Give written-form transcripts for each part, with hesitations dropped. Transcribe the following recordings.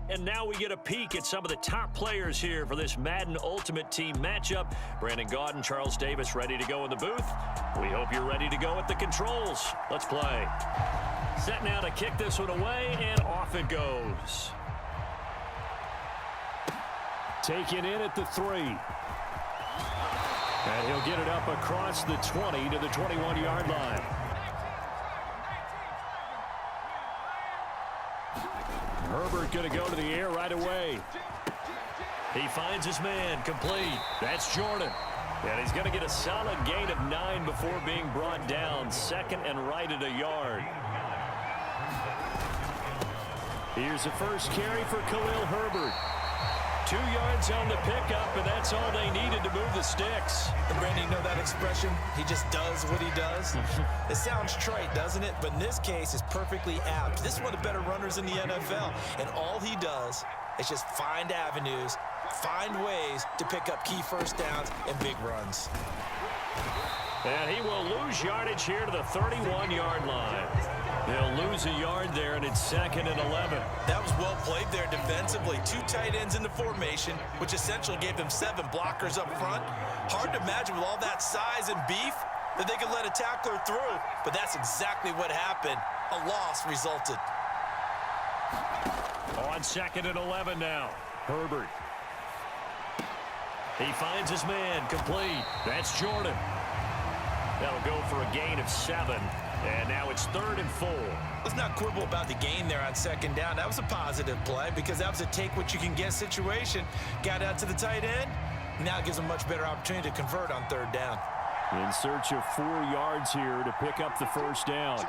And now we get a peek at some of the top players here for this Madden Ultimate Team matchup. Brandon Gaudin, Charles Davis ready to go in the booth. We hope you're ready to go at the controls. Let's play. Set now to kick this one away, and off it goes. Taken in at the 3. And he'll get it up across the 20 to the 21-yard line. Herbert going to go to the air right away. He finds his man, complete. That's Jordan. And he's going to get a solid gain of 9 before being brought down. Second and right at a yard. Here's the first carry for Khalil Herbert. 2 yards on the pickup, and that's all they needed to move the sticks. And Brandon, you know that expression? He just does what he does. It sounds trite, doesn't it? But in this case, it's perfectly apt. This is one of the better runners in the NFL, and all he does is just find avenues, find ways to pick up key first downs and big runs. And he will lose yardage here to the 31-yard line. They'll lose a yard there, and it's 2nd and 11. That was well played there defensively. 2 tight ends in the formation, which essentially gave them 7 blockers up front. Hard to imagine with all that size and beef that they could let a tackler through, but that's exactly what happened. A loss resulted. On 2nd and 11 now. Herbert. He finds his man, complete. That's Jordan. That'll go for a gain of 7. And now it's 3rd and 4. Let's not quibble about the gain there on 2nd down. That was a positive play because that was a take-what-you-can-get situation. Got out to the tight end. Now it gives them a much better opportunity to convert on 3rd down. In search of 4 yards here to pick up the first down.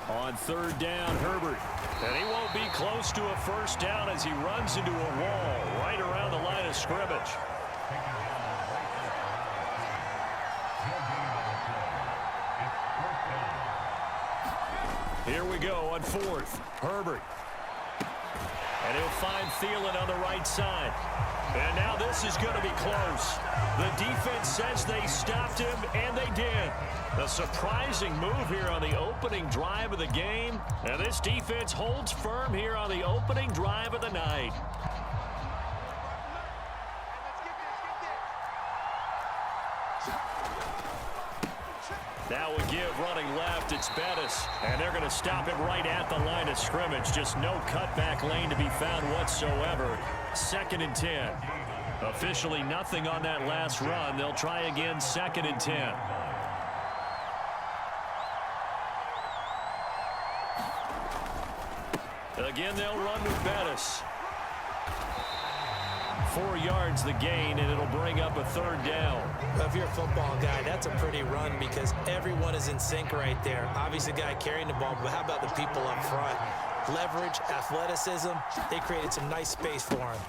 On 3rd down, Herbert. And he won't be close to a first down as he runs into a wall right around the line of scrimmage. Here we go on 4th. Herbert. And he'll find Thielen on the right side. And now this is going to be close. The defense says they stopped him, and they did. A surprising move here on the opening drive of the game. And this defense holds firm here on the opening drive of the night. That would give running left. It's Bettis. And they're going to stop him right at the line of scrimmage. Just no cutback lane to be found whatsoever. 2nd and 10. Officially nothing on that last run. They'll try again 2nd and 10. Again, they'll run with Bettis. 4 yards the gain, and it'll bring up a 3rd down. Well, if you're a football guy, that's a pretty run because everyone is in sync right there. Obviously, the guy carrying the ball, but how about the people up front? Leverage, athleticism, they created some nice space for him.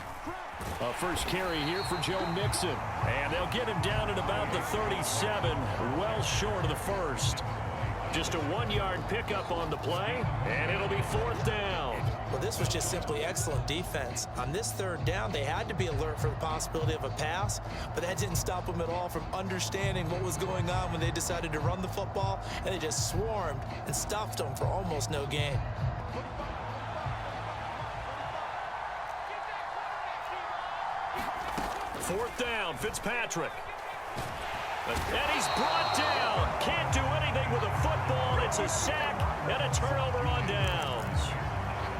A first carry here for Joe Mixon. And they'll get him down at about the 37, well short of the first. Just a 1-yard pickup on the play, and it'll be 4th down. Well, this was just simply excellent defense. On this 3rd down, they had to be alert for the possibility of a pass, but that didn't stop them at all from understanding what was going on when they decided to run the football, and they just swarmed and stuffed them for almost no gain. Fourth down, Fitzpatrick. And he's brought down. Can't do anything with a football. It's a sack and a turnover on downs.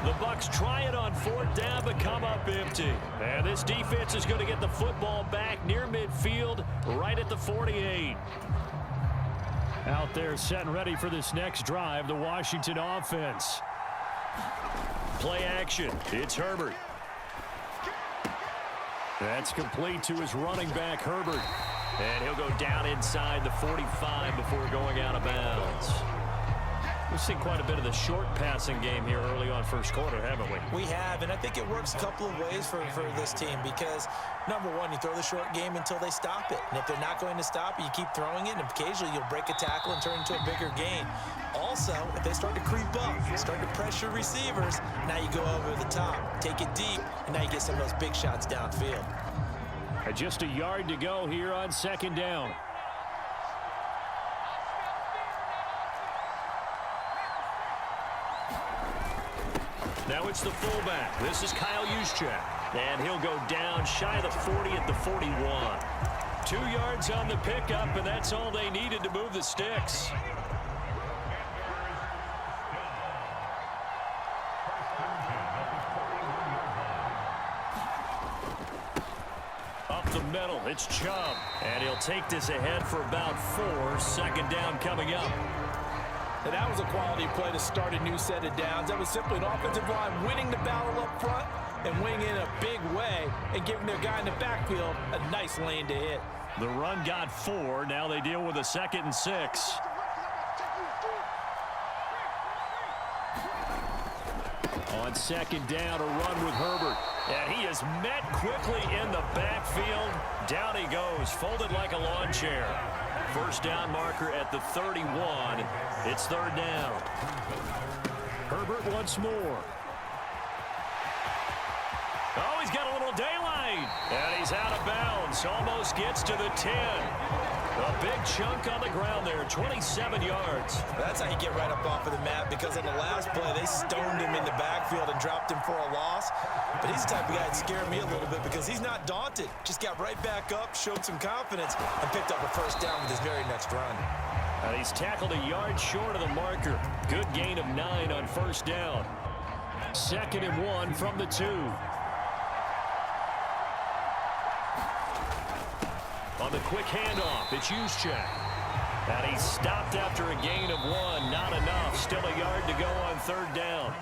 The Bucs try it on 4th down, but come up empty. And this defense is going to get the football back near midfield, right at the 48. Out there set and ready for this next drive, the Washington offense. Play action. It's Herbert. That's complete to his running back, Herbert. And he'll go down inside the 45 before going out of bounds. We've seen quite a bit of the short passing game here early on first quarter, haven't we? We have, and I think it works a couple of ways for this team because, number one, you throw the short game until they stop it. And if they're not going to stop it, you keep throwing it, and occasionally you'll break a tackle and turn into a bigger gain. Also, if they start to creep up, start to pressure receivers, now you go over the top, take it deep, and now you get some of those big shots downfield. Just a yard to go here on 2nd down. Now it's the fullback. This is Kyle Juszczyk. And he'll go down shy of the 40 at the 41. 2 yards on the pickup, and that's all they needed to move the sticks. Up the middle, it's Chubb. And he'll take this ahead for about 4. Second down coming up. And that was a quality play to start a new set of downs. That was simply an offensive line winning the battle up front and winning in a big way and giving their guy in the backfield a nice lane to hit. The run got 4. Now they deal with a 2nd and 6. On second down, a run with Herbert. And he is met quickly in the backfield. Down he goes, folded like a lawn chair. First down marker at the 31. It's 3rd down. Herbert once more. Oh, he's got a little daylight. And he's out of bounds. Almost gets to the 10. A big chunk on the ground there, 27 yards. That's how you get right up off of the mat, because on the last play, they stoned him in the backfield and dropped him for a loss. But he's the type of guy that scared me a little bit because he's not daunted. Just got right back up, showed some confidence, and picked up a first down with his very next run. And he's tackled a yard short of the marker. Good gain of 9 on first down. 2nd and 1 from the 2. On the quick handoff, it's Juszczyk. And he's stopped after a gain of 1. Not enough. Still a yard to go on 3rd down.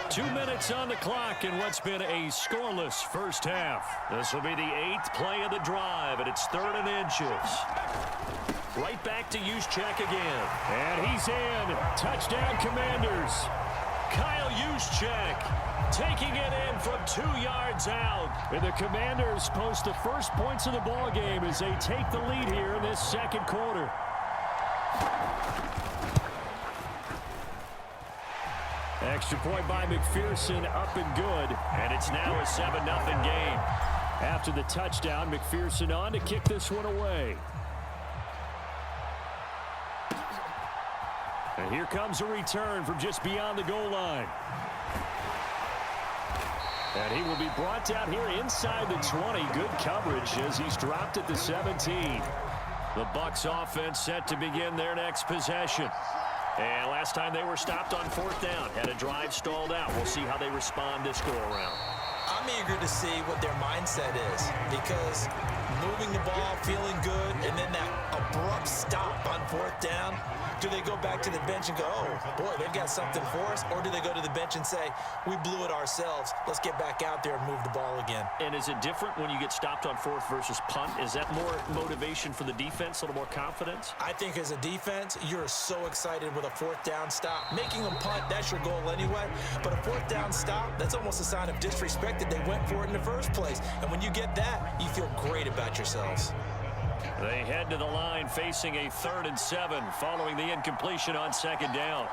2 minutes on the clock in what's been a scoreless first half. This will be the 8th play of the drive, and it's 3rd and inches. Right back to Juszczyk again. And he's in. Touchdown, Commanders. Kyle Juszczyk taking it in from 2 yards out. And the Commanders post the first points of the ball game as they take the lead here in this 2nd quarter. Extra point by McPherson, up and good. And it's now a 7-0 game. After the touchdown, McPherson on to kick this one away. And here comes a return from just beyond the goal line. And he will be brought down here inside the 20. Good coverage as he's dropped at the 17. The Bucs offense set to begin their next possession. And last time they were stopped on 4th down. Had a drive stalled out. We'll see how they respond this go-around. I'm eager to see what their mindset is, because moving the ball, feeling good, and then that abrupt stop on 4th down, do they go back to the bench and go, oh, boy, they've got something for us? Or do they go to the bench and say, we blew it ourselves, let's get back out there and move the ball again? And is it different when you get stopped on 4th versus punt? Is that more motivation for the defense, a little more confidence? I think as a defense, you're so excited with a 4th down stop. Making them punt, that's your goal anyway. But a 4th down stop, that's almost a sign of disrespect that they went for it in the first place. And when you get that, you feel great about yourselves. They head to the line facing a 3rd and 7 following the incompletion on 2nd down.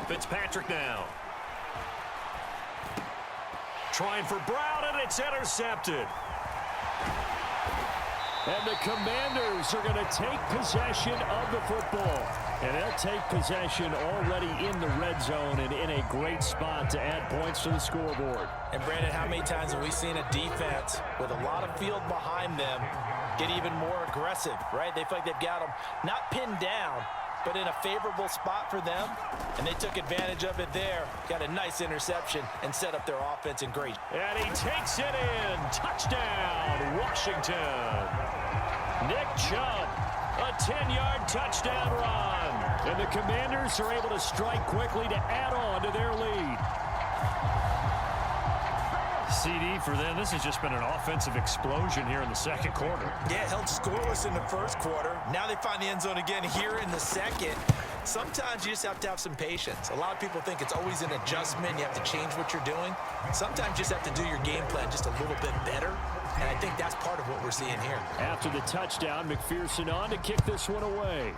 Fitzpatrick now. Trying for Brown, and it's intercepted. And the Commanders are going to take possession of the football. And they'll take possession already in the red zone and in a great spot to add points to the scoreboard. And Brandon, how many times have we seen a defense with a lot of field behind them get even more aggressive, right? They feel like they've got them not pinned down, but in a favorable spot for them. And they took advantage of it there. Got a nice interception and set up their offense in great. And he takes it in. Touchdown, Washington. Nick Chubb, a 10-yard touchdown run. And the Commanders are able to strike quickly to add on to their lead. CD for them, this has just been an offensive explosion here in the 2nd quarter. Yeah, held scoreless in the 1st quarter. Now they find the end zone again here in the 2nd. Sometimes you just have to have some patience. A lot of people think it's always an adjustment. You have to change what you're doing. Sometimes you just have to do your game plan just a little bit better. And I think that's part of what we're seeing here. After the touchdown, McPherson on to kick this one away.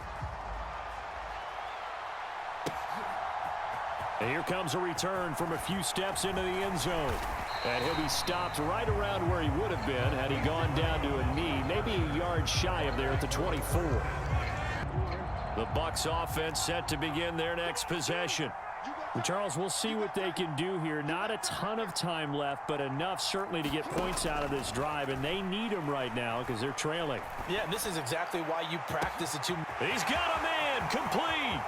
And here comes a return from a few steps into the end zone. And he'll be stopped right around where he would have been had he gone down to a knee, maybe a yard shy of there at the 24. The Bucs offense set to begin their next possession. Well, Charles, we'll see what they can do here. Not a ton of time left, but enough certainly to get points out of this drive, and they need them right now because they're trailing. Yeah, this is exactly why you practice it too. He's got a man, complete.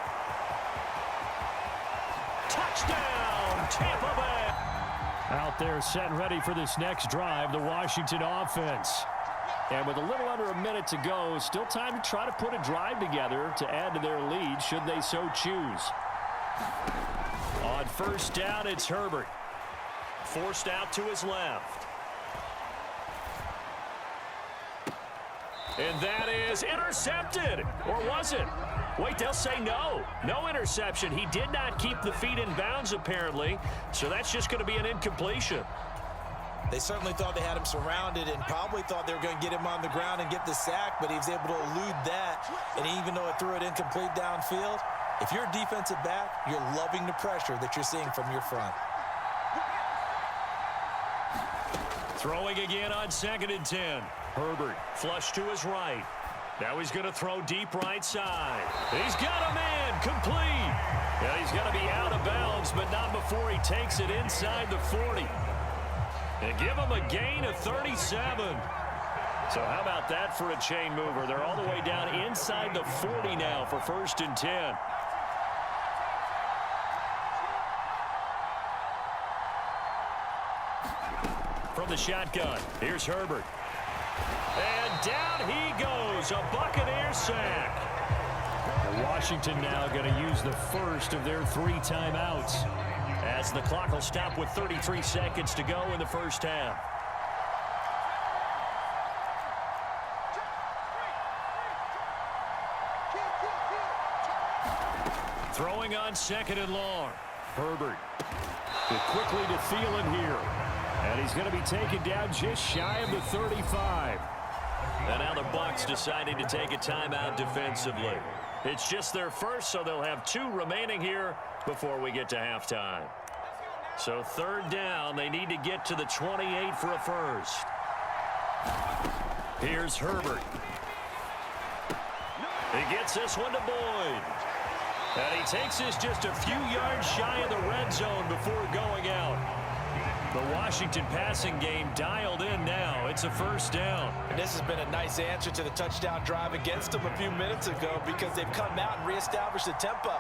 Touchdown, Tampa Bay. Out there set and ready for this next drive, the Washington offense. And with a little under a minute to go, still time to try to put a drive together to add to their lead should they so choose. On first down, it's Herbert. Forced out to his left. And that is intercepted. Or was it? Wait, they'll say no. No interception. He did not keep the feet in bounds, apparently. So that's just going to be an incompletion. They certainly thought they had him surrounded and probably thought they were going to get him on the ground and get the sack, but he was able to elude that. And even though it threw it incomplete downfield, if you're a defensive back, you're loving the pressure that you're seeing from your front. Throwing again on 2nd and 10. Herbert flush to his right. Now he's going to throw deep right side. He's got a man, complete. Yeah, he's got to be out of bounds, but not before he takes it inside the 40. And give him a gain of 37. So how about that for a chain mover? They're all the way down inside the 40 now for 1st and 10. From the shotgun, here's Herbert. And down he goes, a Buccaneer sack. Washington now going to use the first of their 3 timeouts, as the clock will stop with 33 seconds to go in the first half. Throwing on 2nd and long. Herbert quickly to Thielen here. And he's going to be taken down just shy of the 35. And now the Bucs deciding to take a timeout defensively. It's just their first, so they'll have 2 remaining here before we get to halftime. So 3rd down, they need to get to the 28 for a first. Here's Herbert. He gets this one to Boyd. And he takes this just a few yards shy of the red zone before going out. The Washington passing game dialed in now. It's a 1st down. And this has been a nice answer to the touchdown drive against them a few minutes ago because they've come out and reestablished the tempo.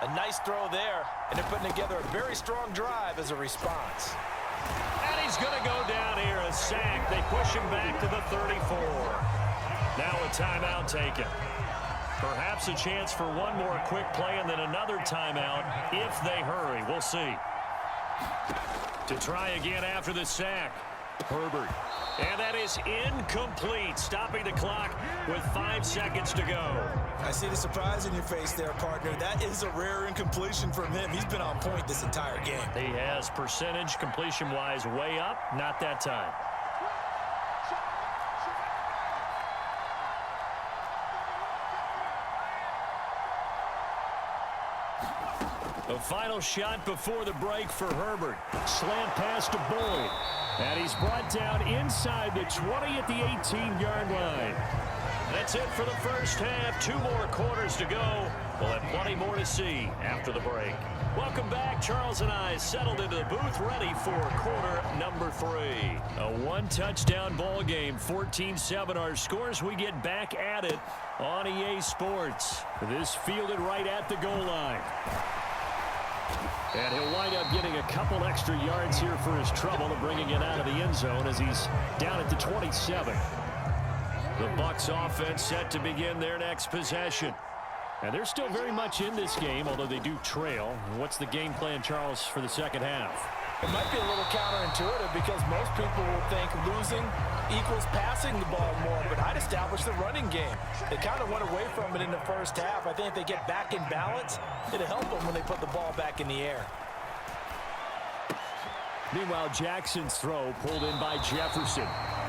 A nice throw there, and they're putting together a very strong drive as a response. And he's going to go down here, a sack. They push him back to the 34. Now a timeout taken. Perhaps a chance for one more quick play and then another timeout if they hurry. We'll see. To try again after the sack. Herbert. And that is incomplete, stopping the clock with 5 seconds to go. I see the surprise in your face there, partner. That is a rare incompletion from him. He's been on point this entire game. He has percentage completion-wise way up, not that time. The final shot before the break for Herbert. Slant pass to Boyd. And he's brought down inside the 20 at the 18-yard line. That's it for the first half. 2 more quarters to go. We'll have plenty more to see after the break. Welcome back. Charles and I settled into the booth ready for quarter number 3. A 1-touchdown ball game. 14-7 our scores. We get back at it on EA Sports. This fielded right at the goal line. And he'll wind up getting a couple extra yards here for his trouble and bringing it out of the end zone as he's down at the 27. The Bucs offense set to begin their next possession. And they're still very much in this game, although they do trail. What's the game plan, Charles, for the second half? It might be a little counterintuitive because most people will think losing equals passing the ball more, but I'd establish the running game. They kind of went away from it in the first half. I think if they get back in balance, it'll help them when they put the ball back in the air. Meanwhile, Jackson's throw pulled in by Jefferson.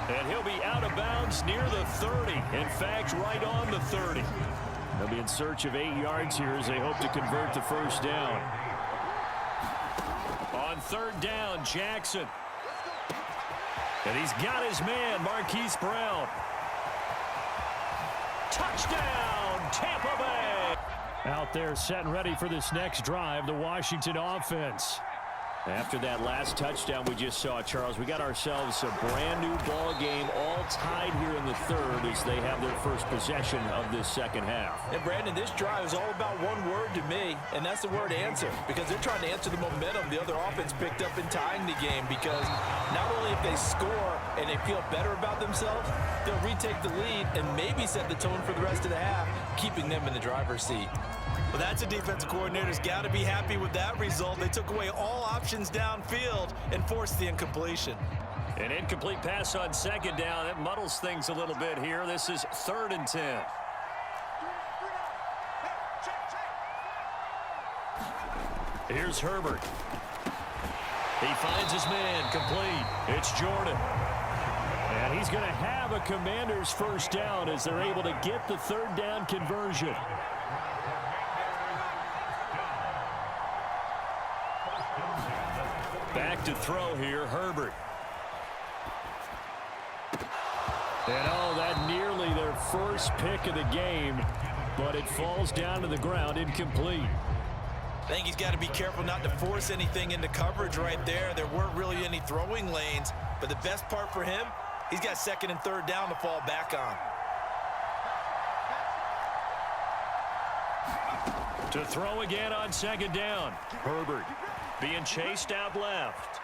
And he'll be out of bounds near the 30. In fact, right on the 30. They'll be in search of 8 yards here as they hope to convert the first down. On 3rd down, Jackson. And he's got his man, Marquise Brown. Touchdown, Tampa Bay. Out there set and ready for this next drive, the Washington offense. After that last touchdown we just saw, Charles, we got ourselves a brand new ball game, all tied here in the third as they have their first possession of this second half. And Brandon, this drive is all about one word to me, and that's the word answer, because they're trying to answer the momentum the other offense picked up in tying the game, because not only if they score and they feel better about themselves, they'll retake the lead and maybe set the tone for the rest of the half, keeping them in the driver's seat. Well, that's a defensive coordinator's got to be happy with that result. They took away all options downfield and forced the incompletion. An incomplete pass on second down. That muddles things a little bit here. This is 3rd and 10. Here's Herbert. He finds his man, complete. It's Jordan. And he's going to have a Commanders first down as they're able to get the 3rd down conversion. Back to throw here, Herbert. And oh, that nearly their first pick of the game, but it falls down to the ground, incomplete. I think he's got to be careful not to force anything into coverage right there. There weren't really any throwing lanes, but the best part for him, he's got 2nd and 3rd down to fall back on. To throw again on 2nd down. Herbert being chased out left.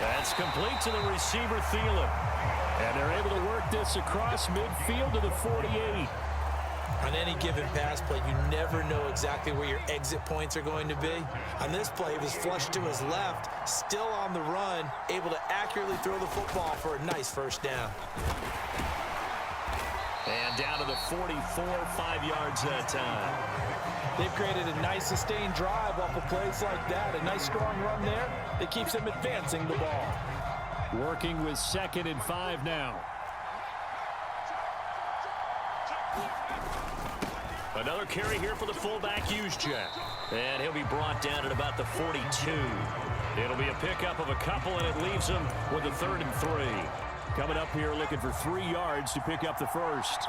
That's complete to the receiver, Thielen. And they're able to work this across midfield to the 48. On any given pass play, you never know exactly where your exit points are going to be. On this play, he was flushed to his left, still on the run, able to accurately throw the football for a nice first down. And down to the 44, 5 yards that time. They've created a nice sustained drive off of plays like that. A nice strong run there that keeps them advancing the ball. Working with 2nd and 5 now. Another carry here for the fullback, Juszczyk. And he'll be brought down at about the 42. It'll be a pickup of a couple, and it leaves him with a 3rd and 3. Coming up here looking for 3 yards to pick up the first.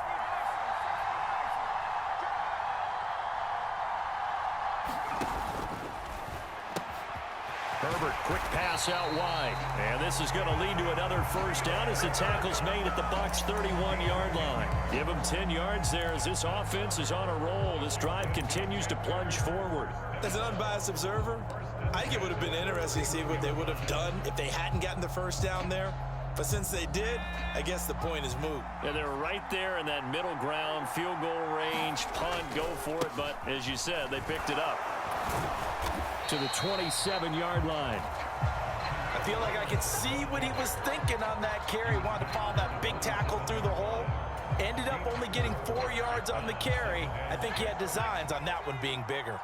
Herbert, quick pass out wide. And this is going to lead to another first down as the tackle's made at the Bucs' 31-yard line. Give them 10 yards there as this offense is on a roll. This drive continues to plunge forward. As an unbiased observer, I think it would have been interesting to see what they would have done if they hadn't gotten the first down there. But since they did, I guess the point is moot. Yeah, they were right there in that middle ground, field goal range, punt, go for it. But as you said, they picked it up to the 27-yard line. I feel like I could see what he was thinking on that carry. Wanted to follow that big tackle through the hole. Ended up only getting 4 yards on the carry. I think he had designs on that one being bigger.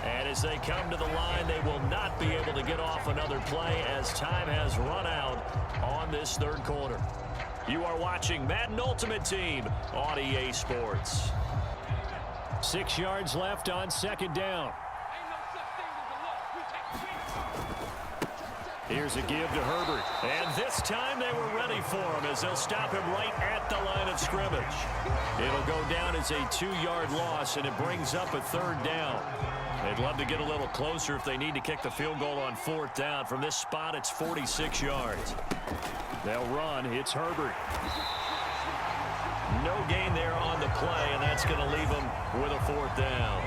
And as they come to the line, they will not be able to get off another play as time has run out on this 3rd quarter. You are watching Madden Ultimate Team on EA Sports. 6 yards left on 2nd down. Here's a give to Herbert. And this time they were ready for him as they'll stop him right at the line of scrimmage. It'll go down as a 2-yard loss, and it brings up a 3rd down. They'd love to get a little closer if they need to kick the field goal on 4th down. From this spot, it's 46 yards. They'll run. It's Herbert. No gain there on the play, and that's going to leave them with a 4th down.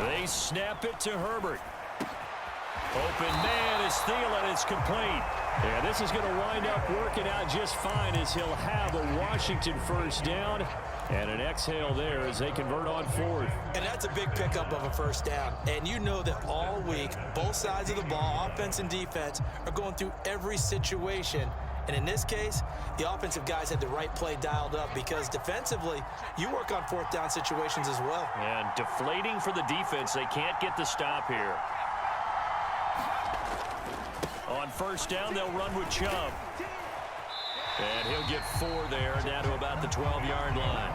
They snap it to Herbert. Open man is Thielen. It's complete. Yeah, this is going to wind up working out just fine as he'll have a Washington first down and an exhale there as they convert on 4th. And that's a big pickup of a first down. And you know that all week, both sides of the ball, offense and defense, are going through every situation. And in this case, the offensive guys had the right play dialed up because defensively, you work on 4th down situations as well. And deflating for the defense. They can't get the stop here. On 1st down, they'll run with Chubb. And he'll get 4 there, down to about the 12-yard line.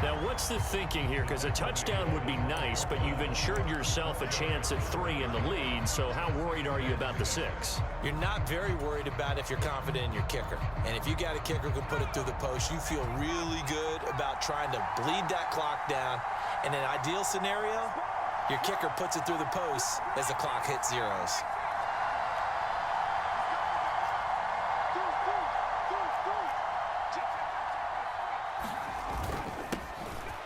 Now, what's the thinking here? Because a touchdown would be nice, but you've ensured yourself a chance at 3 in the lead, so how worried are you about the 6? You're not very worried about if you're confident in your kicker. And if you got a kicker who can put it through the post, you feel really good about trying to bleed that clock down. In an ideal scenario, your kicker puts it through the post as the clock hits zeros.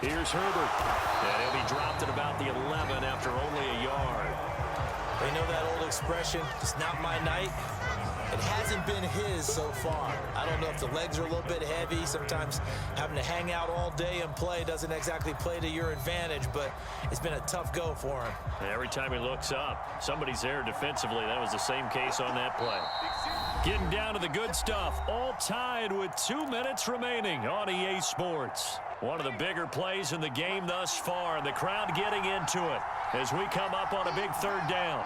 Here's Herbert. And he'll be dropped at about the 11 after only a yard. They know that old expression, it's not my night. It hasn't been his so far. I don't know if the legs are a little bit heavy. Sometimes having to hang out all day and play doesn't exactly play to your advantage, but it's been a tough go for him. And every time he looks up, somebody's there defensively. That was the same case on that play. Getting down to the good stuff. All tied with 2 minutes remaining on EA Sports. One of the bigger plays in the game thus far, and the crowd getting into it as we come up on a big 3rd down.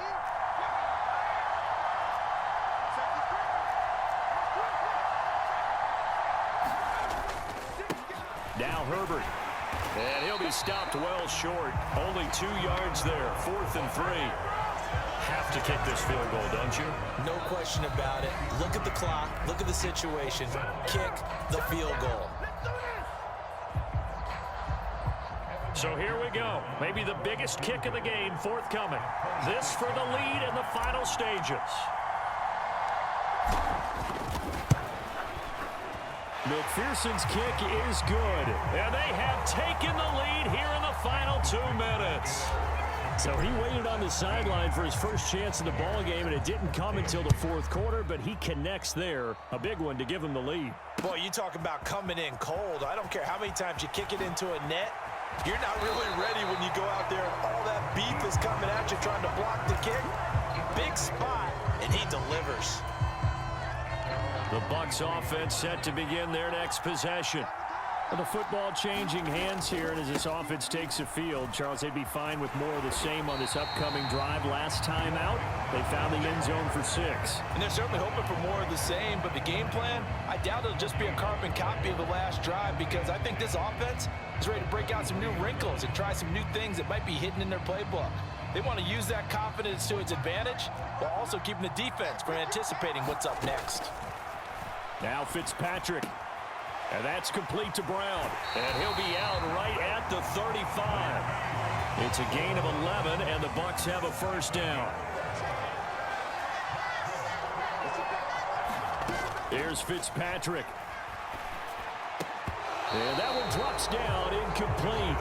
Now Herbert. And he'll be stopped well short. Only 2 yards there. 4th and 3. Have to kick this field goal, don't you? No question about it. Look at the clock. Look at the situation. Kick the field goal. So here we go. Maybe the biggest kick of the game forthcoming. This for the lead in the final stages. McPherson's kick is good. And they have taken the lead here in the final 2 minutes. So he waited on the sideline for his first chance in the ball game, and it didn't come until the 4th quarter, but he connects there. A big one to give him the lead. Boy, you talk about coming in cold. I don't care how many times you kick it into a net. You're not really ready when you go out there and all that beef is coming at you trying to block the kick. Big spot, and he delivers. The Bucs offense set to begin their next possession. Well, the football changing hands here, and as this offense takes the field, Charles, they'd be fine with more of the same on this upcoming drive. Last time out, they found the end zone for 6. And they're certainly hoping for more of the same, but the game plan, I doubt it'll just be a carbon copy of the last drive, because I think this offense is ready to break out some new wrinkles and try some new things that might be hidden in their playbook. They want to use that confidence to its advantage while also keeping the defense from anticipating what's up next. Now Fitzpatrick. And that's complete to Brown. And he'll be out right at the 35. It's a gain of 11, and the Bucs have a 1st down. Here's Fitzpatrick. And that one drops down, incomplete.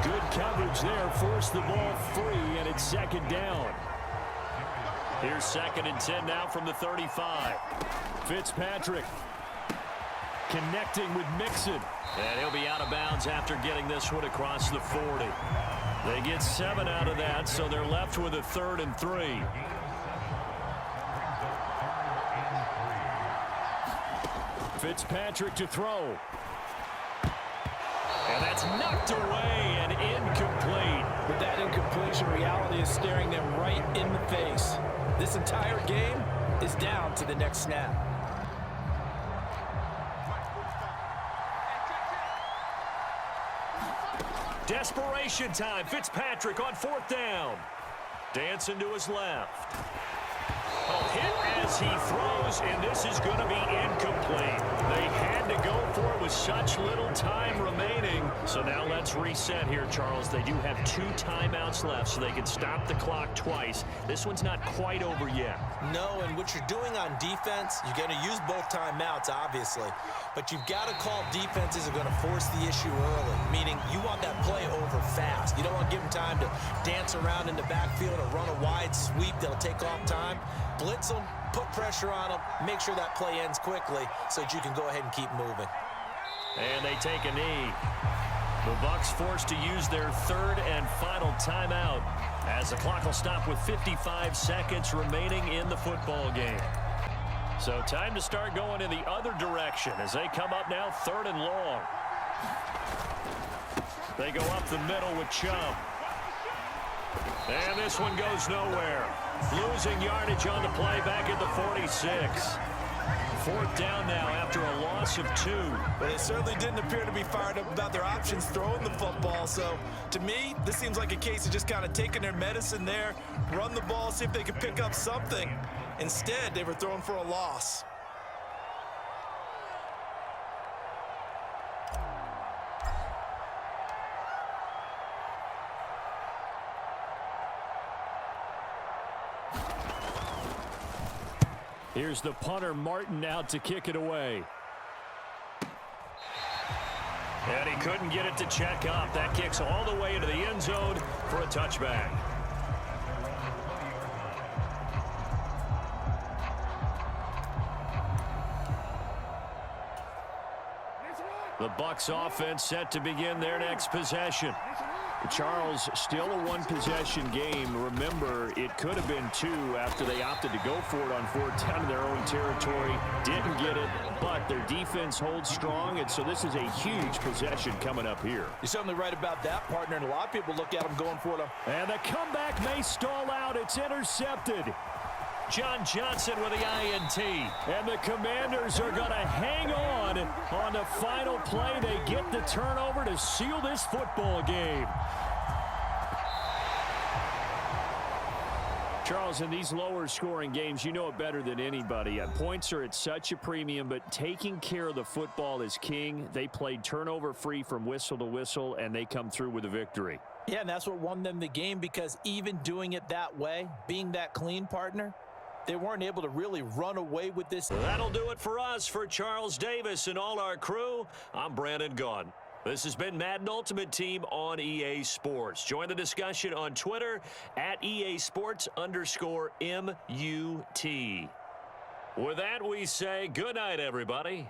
Good coverage there, forced the ball free, and it's 2nd down. Here's 2nd and 10 now from the 35. Fitzpatrick connecting with Mixon. And he'll be out of bounds after getting this one across the 40. They get 7 out of that, so they're left with a 3rd and 3. Fitzpatrick to throw. And that's knocked away and incomplete. But that incompletion, reality is staring them right in the face. This entire game is down to the next snap. Desperation time. Fitzpatrick on 4th down. Dancing to his left. Oh, hit as he throws, and this is going to be incomplete. They had to go for it with such little time remaining. So now let's reset here, Charles. They do have 2 timeouts left, so they can stop the clock twice. This one's not quite over yet. No, and what you're doing on defense, you're going to use both timeouts, obviously. But you've got to call defenses are going to force the issue early, meaning you want that play over fast. You don't want to give them time to dance around in the backfield or run a wide sweep that'll take off time. Blitz them, put pressure on them, make sure that play ends quickly so that you can go ahead and keep moving. And they take a knee. The Bucs forced to use their 3rd and final timeout as the clock will stop with 55 seconds remaining in the football game. So time to start going in the other direction as they come up now 3rd and long. They go up the middle with Chubb. And this one goes nowhere. Losing yardage on the play back at the 46. Fourth down now after a loss of 2. Well, they certainly didn't appear to be fired up about their options throwing the football. So, to me, this seems like a case of just kind of taking their medicine there, run the ball, see if they could pick up something. Instead, they were throwing for a loss. Here's the punter, Martin, out to kick it away. And he couldn't get it to check up. That kicks all the way into the end zone for a touchback. The Bucs offense set to begin their next possession. Charles, still a one-possession game. Remember, it could have been 2 after they opted to go for it on 4th down in their own territory. Didn't get it, but their defense holds strong, and so this is a huge possession coming up here. You're certainly right about that, partner, and a lot of people look at them going for it. And the comeback may stall out. It's intercepted. John Johnson with the INT. And the Commanders are going to hang on the final play. They get the turnover to seal this football game. Charles, in these lower scoring games, you know it better than anybody. Points are at such a premium, but taking care of the football is king. They played turnover free from whistle to whistle, and they come through with a victory. Yeah, and that's what won them the game, because even doing it that way, being that clean, partner, they weren't able to really run away with this. That'll do it for us. For Charles Davis and all our crew, I'm Brandon Gaudin. This has been Madden Ultimate Team on EA Sports. Join the discussion on Twitter at EA Sports_MUT. With that, we say good night, everybody.